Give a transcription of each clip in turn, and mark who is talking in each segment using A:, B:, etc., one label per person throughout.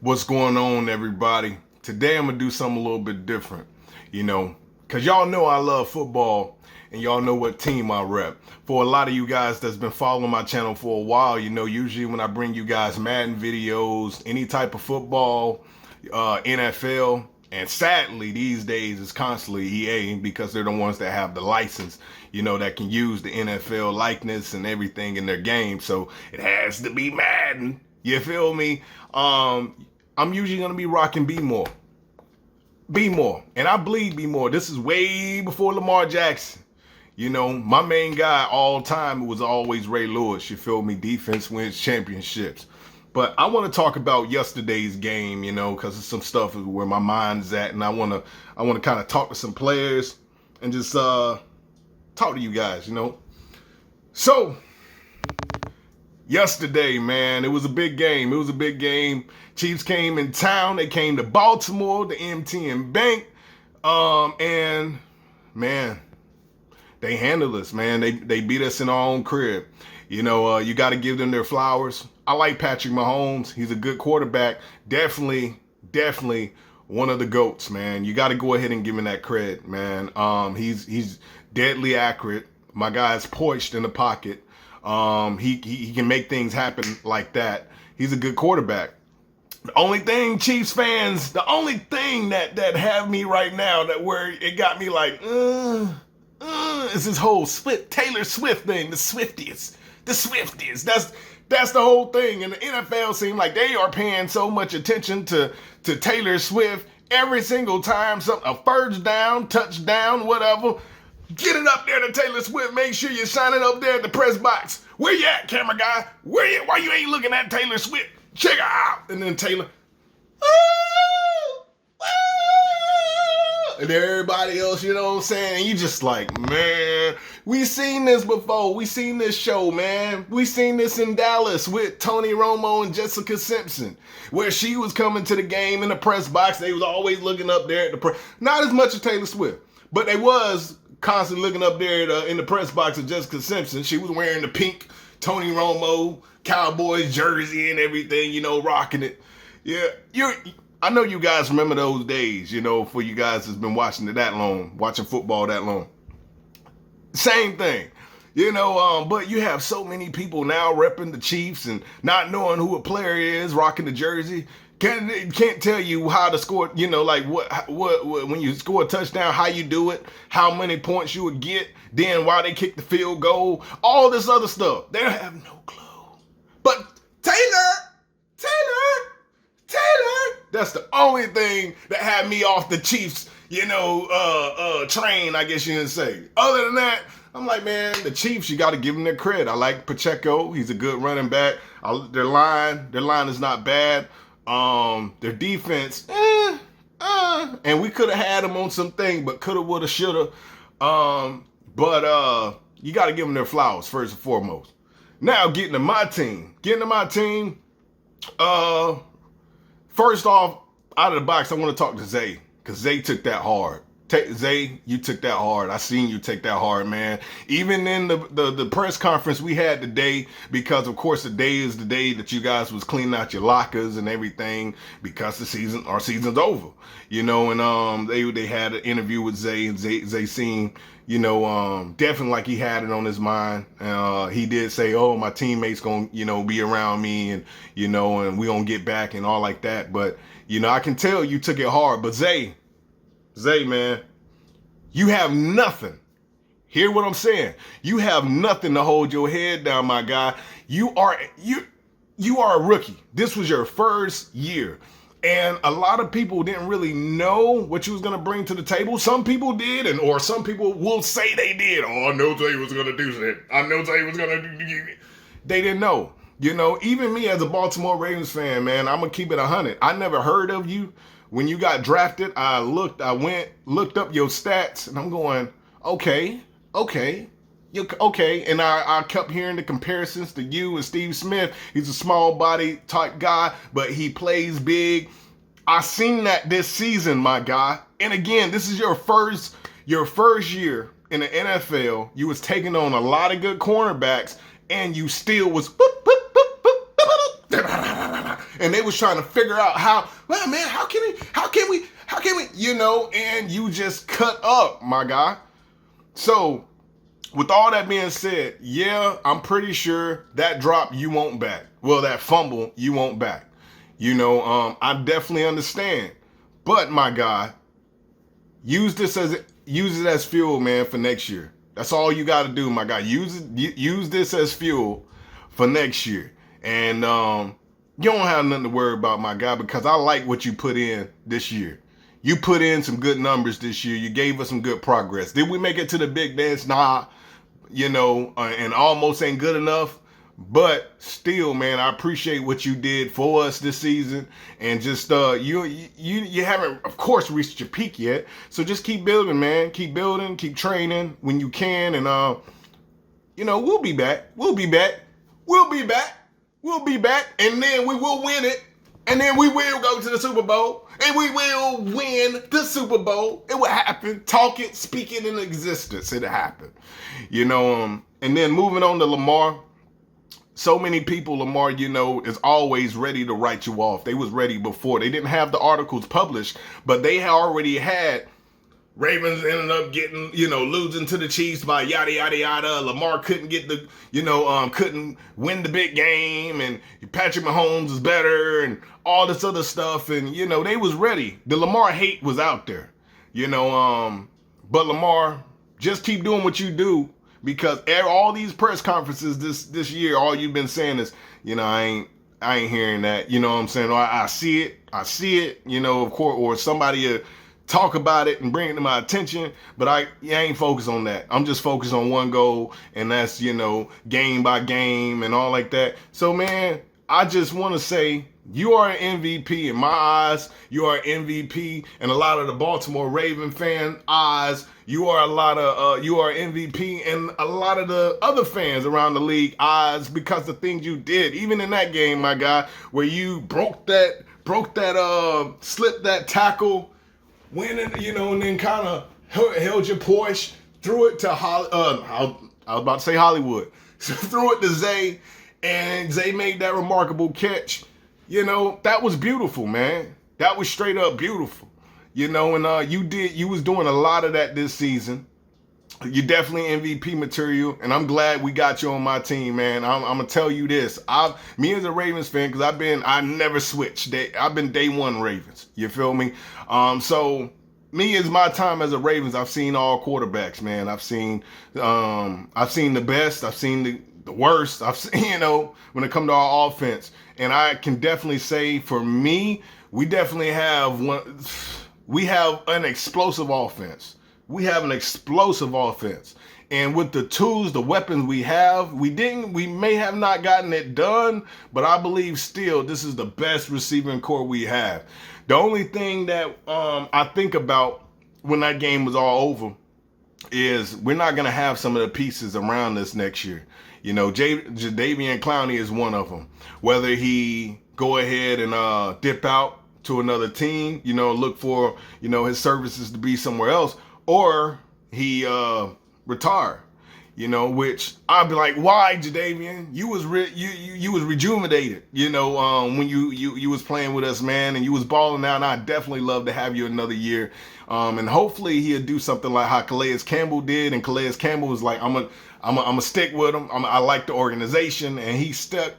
A: What's going on, everybody? Today I'm gonna do something a little bit different, because y'all know I love football and y'all know what team I rep. For a lot of you guys that's been following my channel for a while, usually when I bring you guys Madden videos, any type of football, NFL, and sadly these days it's constantly EA because they're the ones that have the license, that can use the NFL likeness and everything in their game. So it has to be Madden. You feel me? I'm usually gonna be rocking Be More. Be More. And I bleed Be More. This is way before Lamar Jackson. My main guy all time was always Ray Lewis. You feel me? Defense wins championships. But I want to talk about yesterday's game, because it's some stuff where my mind's at, and I want to kind of talk to some players and just talk to you guys, So yesterday, man, it was a big game. Chiefs came in town. They came to Baltimore, the MTN Bank, and man, they handled us, man. They beat us in our own crib. You got to give them their flowers. I like Patrick Mahomes. He's a good quarterback. Definitely one of the GOATs, man. You got to go ahead and give him that credit, man. He's deadly accurate. My guy's poised in the pocket. He can make things happen like that. He's a good quarterback. The only thing, Chiefs fans, that have me right now, that where it got me like, is this whole Taylor Swift thing, the Swifties. That's the whole thing. And the NFL seems like they are paying so much attention to Taylor Swift every single time, a first down, touchdown, whatever. Get it up there to Taylor Swift. Make sure you sign it up there at the press box. Where you at, camera guy? Why you ain't looking at Taylor Swift? Check her out. And then Taylor, and everybody else, you know what I'm saying? And you just like, man, we seen this before. We seen this show, man. We seen this in Dallas with Tony Romo and Jessica Simpson, where she was coming to the game in the press box. They was always looking up there at the press. Not as much as Taylor Swift, but they was constantly looking up there in the press box of Jessica Simpson. She was wearing the pink Tony Romo Cowboys jersey and everything, rocking it. Yeah, I know you guys remember those days, for you guys that's been watching football that long. Same thing, but you have so many people now repping the Chiefs and not knowing who a player is, rocking the jersey. Can't tell you how to score, like what when you score a touchdown, how you do it, how many points you would get, then why they kick the field goal, all this other stuff. They have no clue. But Taylor, that's the only thing that had me off the Chiefs, train, I guess you can say. Other than that, I'm like, man, the Chiefs, you got to give them their credit. I like Pacheco. He's a good running back. Their line is not bad. Their defense, and we could have had them on something, but coulda, woulda, shoulda. But you got to give them their flowers first and foremost. Now getting to my team. First off, out of the box, I want to talk to Zay, because Zay took that hard. Zay, you took that hard. I seen you take that hard, man. Even in the press conference we had today, because of course today is the day that you guys was cleaning out your lockers and everything, because our season's over, and they had an interview with Zay, and Zay seemed, definitely like he had it on his mind. He did say, oh, my teammates gonna, be around me, and, and we gonna get back and all like that. But, I can tell you took it hard. But Zay, man, you have nothing. Hear what I'm saying? You have nothing to hold your head down, my guy. You are a rookie. This was your first year. And a lot of people didn't really know what you was going to bring to the table. Some people did, or some people will say they did. Oh, I know Zay was going to do that. I know Zay was going to do it. They didn't know. Even me as a Baltimore Ravens fan, man, I'm going to keep it 100. I never heard of you. When you got drafted, I looked up your stats, and I'm going, okay. And I kept hearing the comparisons to you and Steve Smith. He's a small body type guy, but he plays big. I seen that this season, my guy. And again, this is your first year in the NFL. You was taking on a lot of good cornerbacks, and you still was and they was trying to figure out well, man, how can we, and you just cut up, my guy. So with all that being said, yeah, I'm pretty sure that drop you won't back. Well, that fumble you won't back. I definitely understand. But my guy, use it as fuel, man, for next year. That's all you got to do, my guy. Use this as fuel for next year. And you don't have nothing to worry about, my guy, because I like what you put in this year. You put in some good numbers this year. You gave us some good progress. Did we make it to the big dance? Nah, and almost ain't good enough. But still, man, I appreciate what you did for us this season, and just you haven't, of course, reached your peak yet. So just keep building, man. Keep building, keep training when you can, and we'll be back. We'll be back. We'll be back. We'll be back, and then we will win it, and then we will go to the Super Bowl, and we will win the Super Bowl. It will happen. Talk it, speak it into existence. It'll happen. And then moving on to Lamar. So many people, Lamar, is always ready to write you off. They was ready before. They didn't have the articles published, but they already had Ravens ended up getting, losing to the Chiefs by yada, yada, yada. Lamar couldn't get couldn't win the big game, and Patrick Mahomes is better, and all this other stuff. And, they was ready. The Lamar hate was out there, but Lamar, just keep doing what you do. Because all these press conferences this year, all you've been saying is, I ain't hearing that. You know what I'm saying? Or I see it, of course, or somebody talk about it and bring it to my attention. But I ain't focused on that. I'm just focused on one goal, and that's, game by game and all like that. So, man, I just want to say, you are an MVP in my eyes. You are an MVP in a lot of the Baltimore Ravens fan eyes. You are MVP in a lot of the other fans around the league eyes, because the things you did, even in that game, my guy, where you slipped that tackle, went in, and then kind of held your poise, threw it to I was about to say Hollywood, so threw it to Zay, and Zay made that remarkable catch. That was beautiful, man. That was straight up beautiful. And you was doing a lot of that this season. You definitely MVP material, and I'm glad we got you on my team, man. I'm gonna tell you this. Me as a Ravens fan, because I never switched. I've been day one Ravens. You feel me? So me as my time as a Ravens, I've seen all quarterbacks, man. I've seen the best. I've seen the worst. I've seen, when it comes to our offense. And I can definitely say, for me, we definitely have an explosive offense. We have an explosive offense. And with the tools, the weapons we have, we may have not gotten it done, but I believe still this is the best receiving core we have. The only thing that I think about when that game was all over is we're not going to have some of the pieces around us next year. Jadeveon Clowney is one of them. Whether he go ahead and dip out to another team, look for, his services to be somewhere else, or he retire, which I'd be like, why, Jadeveon? You was rejuvenated, when you was playing with us, man, and you was balling out, and I'd definitely love to have you another year. And hopefully he'll do something like how Calais Campbell did, and Calais Campbell was like, I'm gonna stick with him. I like the organization, and he stuck,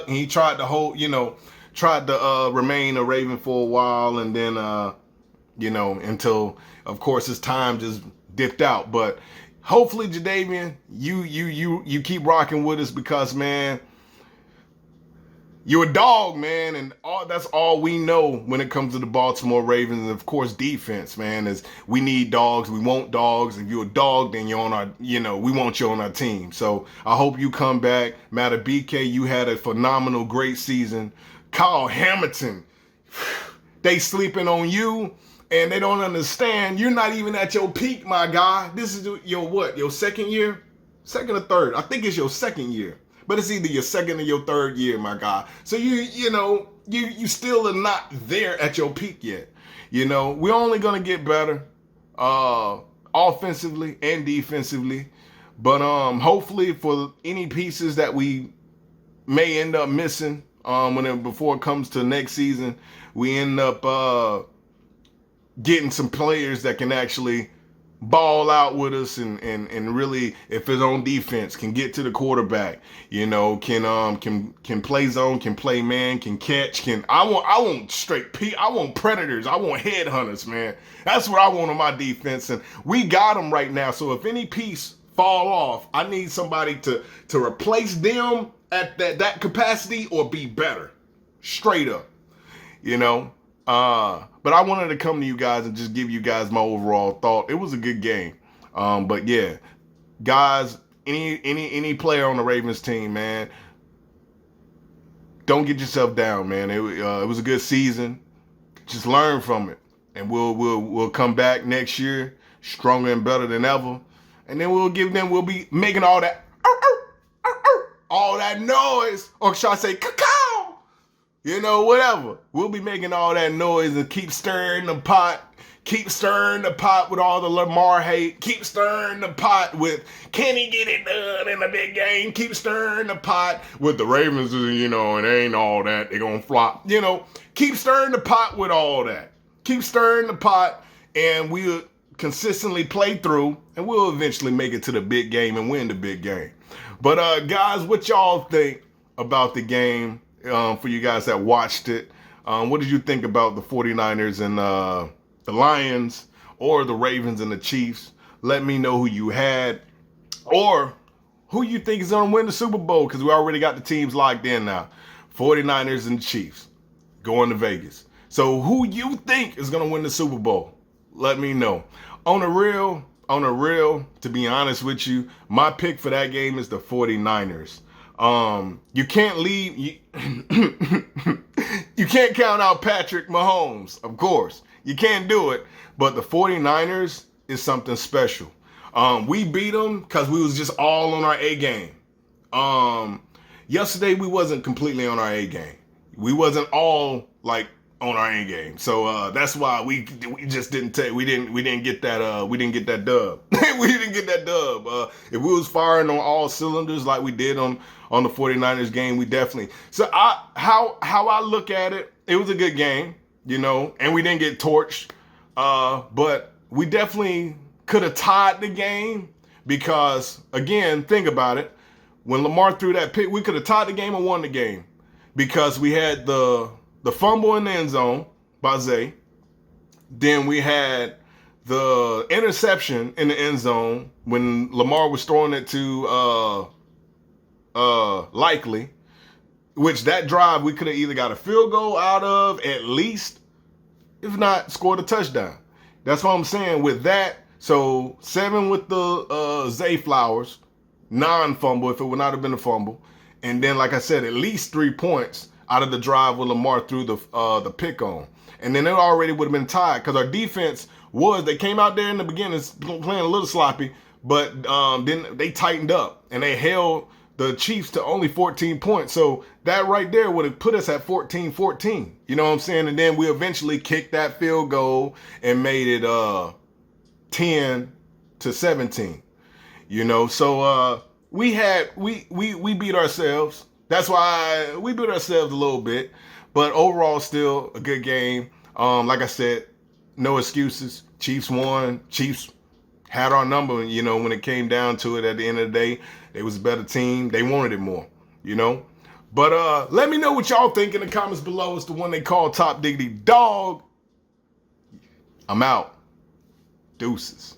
A: and he tried to remain a Raven for a while, and then until, of course, his time just dipped out. But hopefully, Jadeveon, you keep rocking with us, because, man, you're a dog, man, and that's all we know when it comes to the Baltimore Ravens. And of course, defense, man, is we need dogs. We want dogs. If you're a dog, then you're on our, we want you on our team. So I hope you come back. Matter BK, you had a phenomenal, great season. Kyle Hamilton, they sleeping on you, and they don't understand. You're not even at your peak, my guy. This is your second year? Second or third? I think it's your second year. But it's either your second or your third year, my guy. So you still are not there at your peak yet. We're only gonna get better, offensively and defensively. But hopefully, for any pieces that we may end up missing before it comes to next season, we end up getting some players that can actually ball out with us and really, if it's on defense, can get to the quarterback, can play zone, can play man, can catch, I want straight I want predators, I want headhunters, man. That's what I want on my defense, and we got them right now. So if any piece fall off, I need somebody to replace them at that capacity or be better, straight up, But I wanted to come to you guys and just give you guys my overall thought. It was a good game. But yeah, guys, any player on the Ravens team, man, don't get yourself down, man. It was a good season. Just learn from it, and we'll come back next year stronger and better than ever. And then we'll be making all that noise, or should I say, cacao? Whatever. We'll be making all that noise and keep stirring the pot with all the Lamar hate. Keep stirring the pot with, can he get it done in the big game? Keep stirring the pot with the Ravens, and it ain't all that. They're going to flop. Keep stirring the pot with all that. Keep stirring the pot, and we'll consistently play through, and we'll eventually make it to the big game and win the big game. But guys, what y'all think about the game? For you guys that watched it, what did you think about the 49ers and the Lions, or the Ravens and the Chiefs? Let me know who you had, or who you think is going to win the Super Bowl, because we already got the teams locked in now. 49ers and Chiefs going to Vegas. So who you think is going to win the Super Bowl? Let me know. On the real, to be honest with you, my pick for that game is the 49ers. You can't leave, you can't count out Patrick Mahomes, of course. You can't do it, but the 49ers is something special. We beat them because we was just all on our A game. Yesterday we wasn't completely on our A game. We wasn't all like on our A game. So that's why we just didn't we didn't get that dub. we didn't get that dub. If we was firing on all cylinders like we did on the 49ers game, we definitely. So how I look at it, it was a good game, and we didn't get torched. But we definitely could have tied the game, because again, think about it. When Lamar threw that pick, we could have tied the game or won the game, because we had the fumble in the end zone by Zay. Then we had the interception in the end zone when Lamar was throwing it to Likely, which that drive we could have either got a field goal out of, at least, if not scored a touchdown. That's what I'm saying with that. So 7 with the Zay Flowers, non-fumble if it would not have been a fumble. And then, like I said, at least 3 points out of the drive with Lamar threw the pick on. And then it already would have been tied, because our defense they came out there in the beginning playing a little sloppy, but then they tightened up and they held the Chiefs to only 14 points. So that right there would have put us at 14-14. You know what I'm saying? And then we eventually kicked that field goal and made it 10-17. So we beat ourselves. That's why we beat ourselves a little bit, but overall still a good game. Like I said, no excuses. Chiefs won. Chiefs had our number, when it came down to it at the end of the day. They was a better team. They wanted it more, But let me know what y'all think in the comments below. It's the one they call Top Diggity Dog. I'm out. Deuces.